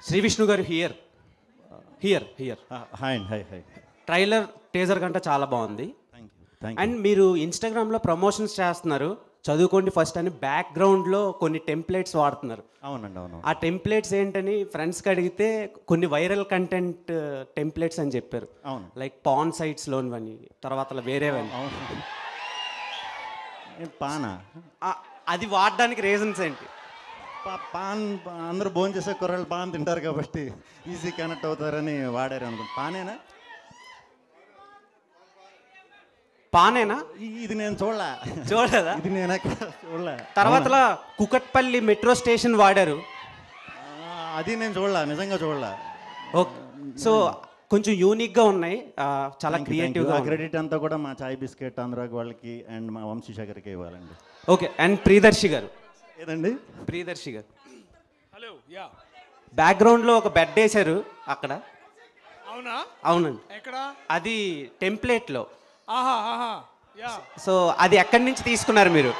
శ్రీ విష్ణు గారు here here here hi అండి, hi hi. Trailer teaser కంటే చాలా బాగుంది. అండ్ మీరు ఇన్స్టాగ్రామ్లో ప్రమోషన్స్ చేస్తున్నారు, చదువుకోండి ఫస్ట్ అని బ్యాక్గ్రౌండ్లో కొన్ని టెంప్లెట్స్ వాడుతున్నారు. అవునండి, అవును. ఆ టెంప్లెట్స్ ఏంటని ఫ్రెండ్స్కి అడిగితే కొన్ని వైరల్ కంటెంట్ టెంప్లెట్స్ అని చెప్పారు. అవును. లైక్ పాన్ సైట్స్లోనివని, తర్వాత వేరేవని. అవును. పానా అది వాడడానికి రీజన్స్ ఏంటి? పాన్ అందరూ భోజనం చేసే కుర్రాళ్ళు పాన్ తింటారు కాబట్టి ఈజీ కనెక్ట్ అవుతారని వాడారు అనుకుంటా. పానేనా? పానేనా? ఇది నేను చూడలేదా? ఇది నేను ఎక్కడ చూడలే. తర్వాత కుకట్పల్లి మెట్రో స్టేషన్ వాడారు. అది నేను చూడలే, నిజంగా చూడలే. ఓకే, సో కొంచెం యూనిక్గా ఉన్నాయి, చాలా క్రియేటివ్గా. క్రెడిట్ అంతా కూడా మా చాయ్ బిస్కెట్ అనురాగ్ వాళ్ళకి అండ్ మా వంశీశేఖర్కి ఇవ్వాలండి. ఓకే, అండ్ ప్రియదర్శి గారు. ఏదండి? ప్రియదర్శి గారు హలో. యా, బ్యాక్గ్రౌండ్లో ఒక బెడ్ వేశారు అక్కడ. అవునా? అవునండి. ఎక్కడ? అది టెంప్లెట్లో. ఆహా ఆహా. యా, సో అది ఎక్కడి నుంచి తీసుకున్నారు మీరు?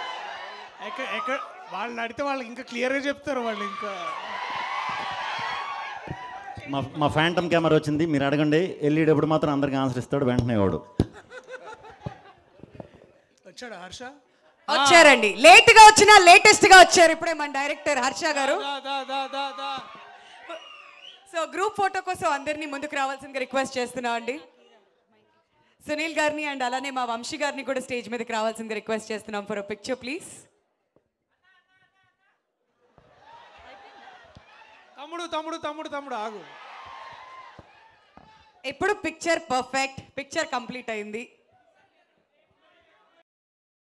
ఎక్కడ వాళ్ళని అడిగితే వాళ్ళకి ఇంకా క్లియర్గా చెప్తారు వాళ్ళు. ఇంకా మా ఫ్యాంటమ్ కెమెరా వచ్చింది, మీరు అడగండి. వెళ్ళేటప్పుడు మాత్రం అందరికి ఆన్సర్ ఇస్తాడు వెంటనే వాడు. వచ్చాడా హర్ష? వచ్చారండి, లేట్ గా వచ్చినా లేటెస్ట్ గా వచ్చారు ఇప్పుడే మన డైరెక్టర్ హర్ష గారు. సో గ్రూప్ ఫోటో కోసం అందరినీ ముందుకు రావాల్సిందిగా రిక్వెస్ట్ చేస్తున్నాం అండి. సునీల్ గారిని అండ్ అలానే మా వంశీ గారిని కూడా స్టేజ్ మీదకి రావాల్సిందిగా రిక్వెస్ట్ చేస్తున్నాం ఫర్ పిక్చర్ ప్లీజ్. తమ్ముడు తమ్ముడు తమ్ముడు తమ్ముడు ఆగు. ఇప్పుడు పిక్చర్ పర్ఫెక్ట్, పిక్చర్ కంప్లీట్ అయింది.